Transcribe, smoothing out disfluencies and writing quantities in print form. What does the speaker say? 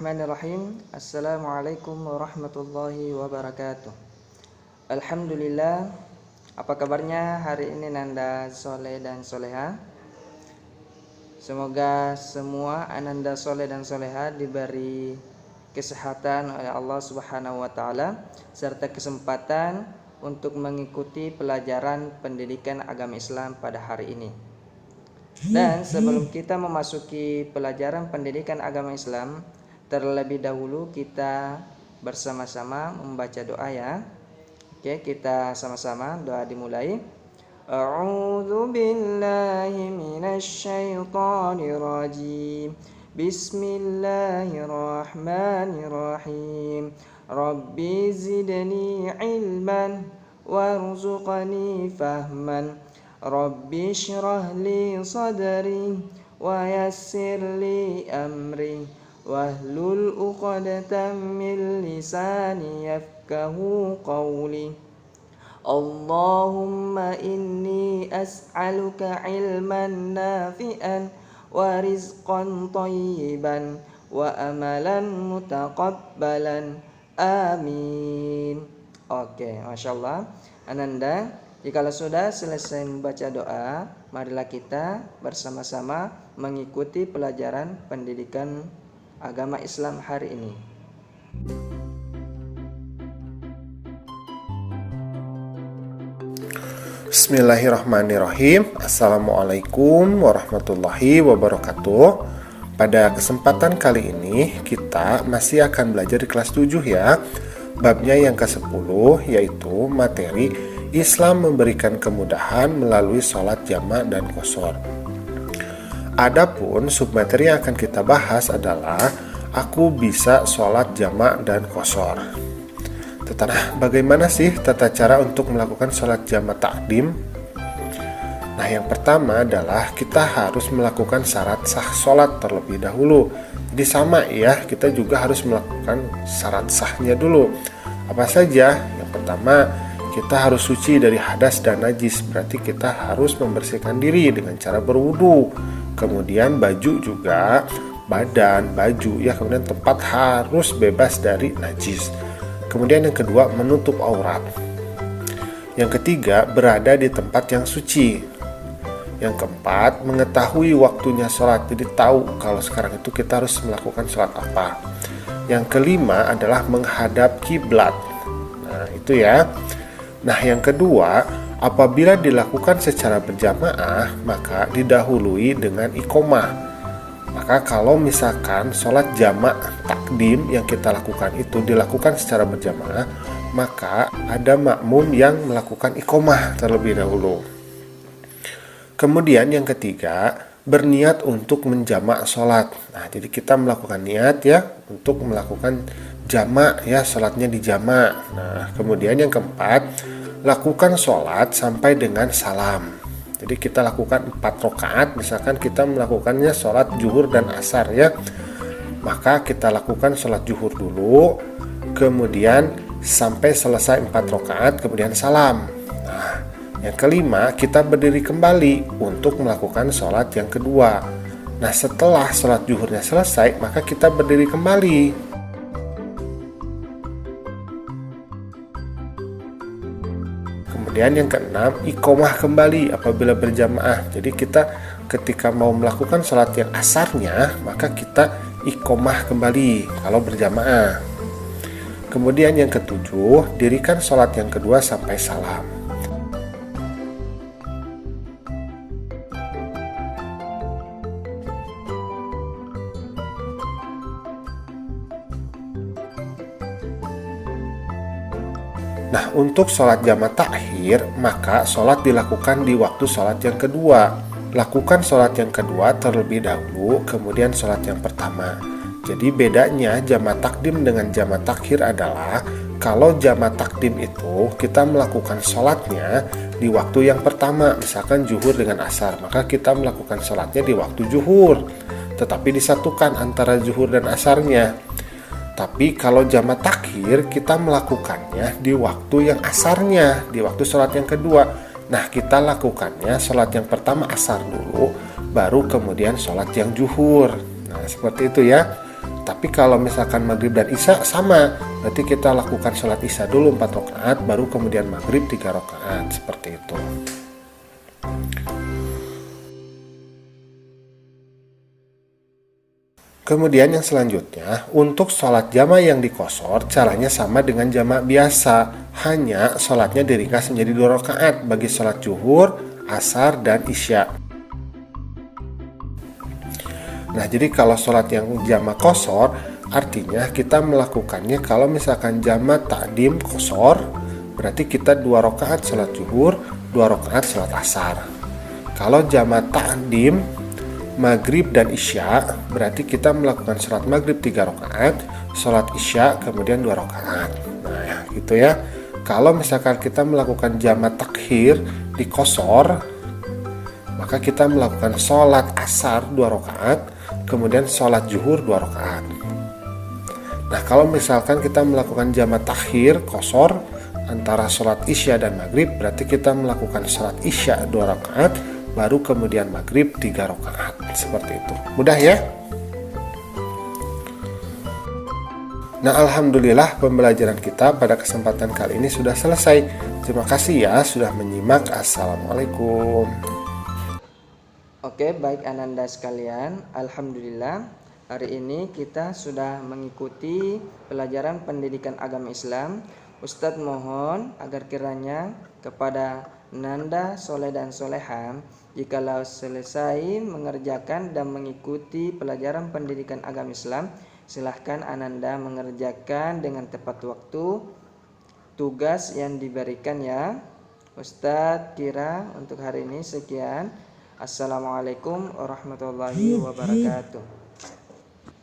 Bismillahirrahmanirrahim. Assalamualaikum warahmatullahi wabarakatuh. Alhamdulillah. Apa kabarnya hari ini Nanda Soleh dan Soleha? Semoga semua Ananda Soleh dan Soleha diberi kesehatan oleh Allah Subhanahu wa taala serta kesempatan untuk mengikuti pelajaran pendidikan agama Islam pada hari ini. Dan sebelum kita memasuki pelajaran pendidikan agama Islam, terlebih dahulu kita bersama-sama membaca doa ya. Oke, kita sama-sama doa dimulai. A'udzu billahi minasyaitonir rajim. Bismillahirrahmanirrahim. Rabbi zidni ilman warzuqni fahman. Rabbi shrah li sadri wa yassir li amri wahlul 'uqdatam min lisani yafqahu qawli. Allahumma inni as'aluka ilman nafi'an wa rizqan thayyiban wa amalan mutaqabbalan. Amin. Oke, Masya Allah. Ananda, jikalau sudah selesai membaca doa, marilah kita bersama-sama mengikuti pelajaran pendidikan agama Islam hari ini. Bismillahirrahmanirrahim. Assalamualaikum warahmatullahi wabarakatuh. Pada kesempatan kali ini kita masih akan belajar di kelas 7 ya. Babnya yang ke-10 yaitu materi Islam memberikan kemudahan melalui sholat jamak dan qashar. Adapun submateri yang akan kita bahas adalah aku bisa sholat jamak dan qashar. Bagaimana sih tata cara untuk melakukan sholat jamak takdim? Nah, yang pertama adalah kita harus melakukan syarat sah sholat terlebih dahulu. Jadi sama ya, kita juga harus melakukan syarat sahnya dulu. Apa saja? Yang pertama, kita harus suci dari hadas dan najis, berarti kita harus membersihkan diri dengan cara berwudu. Kemudian baju juga, badan, baju ya, kemudian tempat harus bebas dari najis. Kemudian yang kedua, menutup aurat. Yang ketiga, berada di tempat yang suci. Yang keempat, mengetahui waktunya sholat, jadi tahu kalau sekarang itu kita harus melakukan sholat apa. Yang kelima adalah menghadap kiblat. Nah, itu ya. Nah, yang kedua, apabila dilakukan secara berjamaah, maka didahului dengan iqomah. Maka kalau misalkan sholat jamak takdim yang kita lakukan itu dilakukan secara berjamaah, maka ada makmum yang melakukan iqomah terlebih dahulu. Kemudian yang ketiga, berniat untuk menjamak sholat. Nah, jadi kita melakukan niat ya untuk melakukan jamak ya, sholatnya di jamak. Nah, kemudian yang keempat, lakukan sholat sampai dengan salam. Jadi kita lakukan 4 rakaat, misalkan kita melakukannya sholat zuhur dan asar ya, maka kita lakukan sholat zuhur dulu, kemudian sampai selesai 4 rakaat, kemudian salam. Nah, yang kelima, kita berdiri kembali untuk melakukan sholat yang kedua. Nah, setelah sholat zuhurnya selesai, maka kita berdiri kembali. Kemudian yang keenam, iqomah kembali apabila berjamaah. Jadi kita ketika mau melakukan sholat yang asarnya, maka kita iqomah kembali kalau berjamaah. Kemudian yang ketujuh, dirikan sholat yang kedua sampai salam. Nah, untuk sholat jamak takhir, maka sholat dilakukan di waktu sholat yang kedua. Lakukan sholat yang kedua terlebih dahulu, kemudian sholat yang pertama. Jadi bedanya jamak takdim dengan jamak takhir adalah kalau jamak takdim itu kita melakukan sholatnya di waktu yang pertama, misalkan zuhur dengan asar, maka kita melakukan sholatnya di waktu zuhur, tetapi disatukan antara zuhur dan asarnya. Tapi kalau jamak takhir kita melakukannya di waktu yang asarnya, di waktu sholat yang kedua. Nah, kita lakukannya sholat yang pertama asar dulu, baru kemudian sholat yang zuhur. Nah, seperti itu ya. Tapi kalau misalkan maghrib dan isya sama, berarti kita lakukan sholat isya dulu 4 rakaat, baru kemudian maghrib 3 rakaat, seperti itu. Kemudian yang selanjutnya, untuk sholat jama yang dikosor, caranya sama dengan jama biasa, hanya sholatnya diringkas menjadi 2 rakaat bagi sholat zuhur, asar, dan isya. Nah, jadi kalau sholat yang jama kosor, artinya kita melakukannya kalau misalkan jama takdim kosor, berarti kita 2 rakaat sholat zuhur, 2 rakaat sholat asar. Kalau jama takdim maghrib dan isya, berarti kita melakukan sholat maghrib 3 rakaat, sholat isya kemudian 2 rakaat. Nah, gitu ya. Kalau misalkan kita melakukan jama takhir di kosor, maka kita melakukan sholat asar 2 rakaat, kemudian sholat zuhur 2 rakaat. Nah, kalau misalkan kita melakukan jama takhir kosor antara sholat isya dan maghrib, berarti kita melakukan sholat isya 2 rakaat, baru kemudian maghrib 3 rakaat. Seperti itu. Mudah ya? Nah, alhamdulillah pembelajaran kita pada kesempatan kali ini sudah selesai. Terima kasih ya sudah menyimak. Assalamualaikum. Oke, baik Ananda sekalian, alhamdulillah hari ini kita sudah mengikuti pelajaran pendidikan agama Islam. Ustadz mohon agar kiranya kepada Nanda Soleh dan Soleha, jikalau selesai mengerjakan dan mengikuti pelajaran pendidikan agama Islam, silahkan Ananda mengerjakan dengan tepat waktu tugas yang diberikan ya. Ustadz kira untuk hari ini sekian. Assalamualaikum warahmatullahi wabarakatuh.